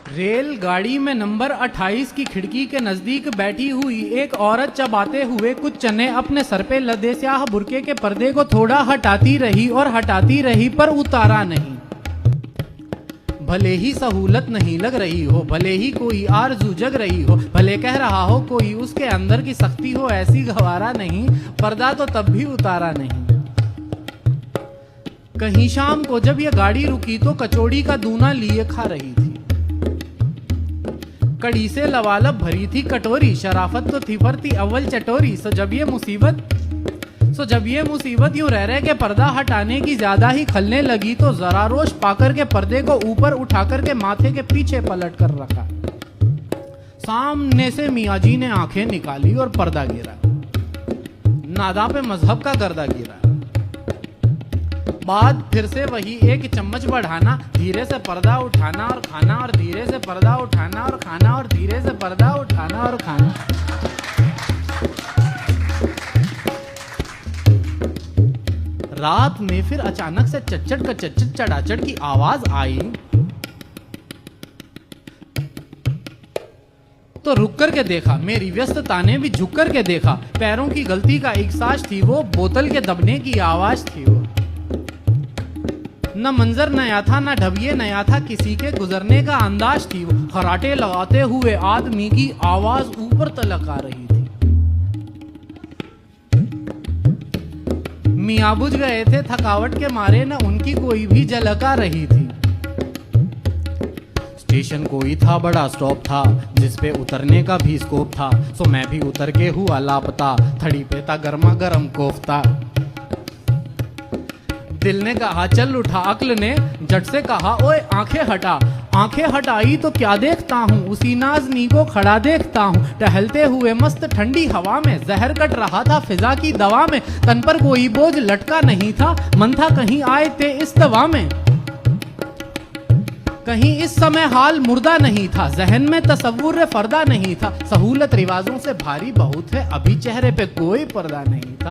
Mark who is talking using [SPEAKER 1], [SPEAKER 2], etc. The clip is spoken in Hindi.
[SPEAKER 1] रेलगाड़ी में नंबर 28 की खिड़की के नजदीक बैठी हुई एक औरत चबाते हुए कुछ चने अपने सर पे लदे स्याह बुर्के के पर्दे को थोड़ा हटाती रही और हटाती रही, पर उतारा नहीं। भले ही सहूलत नहीं लग रही हो, भले ही कोई आरज़ू जग रही हो, भले कह रहा हो कोई उसके अंदर की सख्ती हो, ऐसी गवारा नहीं, पर्दा तो तब भी उतारा नहीं। कहीं शाम को जब ये गाड़ी रुकी तो कचौड़ी का दूना लिए खा रही थी। कड़ी से लवालब भरी थी कटोरी, शराफत तो थी पर थी अव्वल चटोरी। सो जब ये मुसीबत यूं रह के पर्दा हटाने की ज्यादा ही खलने लगी तो जरा रोश पाकर के पर्दे को ऊपर उठाकर के माथे के पीछे पलट कर रखा। सामने से मियाँ जी ने आंखें निकाली और पर्दा गिरा। नादा पे मजहब का गर्दा गिरा। बाद फिर से वही एक चम्मच बढ़ाना, धीरे से पर्दा उठाना और खाना, और धीरे से पर्दा उठाना और खाना, और धीरे से पर्दा उठाना और खाना। रात में फिर अचानक से चच्चड़ का चच्चड़ चढ़ाचड़ की आवाज आई तो रुक करके देखा। मेरी व्यस्तता ने भी झुक करके देखा। पैरों की गलती का एक साज थी वो, बोतल के दबने की आवाज थी वो। न मंजर नया था, न ढबिये नया था, किसी के गुजरने का अंदाज थी वो। खराटे लगाते हुए आदमी की आवाज ऊपर तलक आ रही थी। मियाँ बुझ गए थे थकावट के मारे, न उनकी कोई भी झलक आ रही थी। स्टेशन कोई था, बड़ा स्टॉप था, जिसपे उतरने का भी स्कोप था। सो मैं भी उतर के हुआ लापता, थड़ी पे था गर्मा गर्म कोफ्ता। दिल ने कहा चल उठा, अक्ल ने झट से कहा ओए आंखें हटा। आंखें हटाई तो क्या देखता हूँ, उसी नाज़नी को खड़ा देखता हूँ। टहलते हुए मस्त ठंडी हवा में, जहर कट रहा था फिजा की दवा में। तन पर कोई बोझ लटका नहीं था, मन था कहीं आए थे इस दवा में। कहीं इस समय हाल मुर्दा नहीं था, जहन में तसव्वुर फर्दा नहीं था। सहूलत रिवाजों से भारी बहुत है, अभी चेहरे पे कोई पर्दा नहीं था।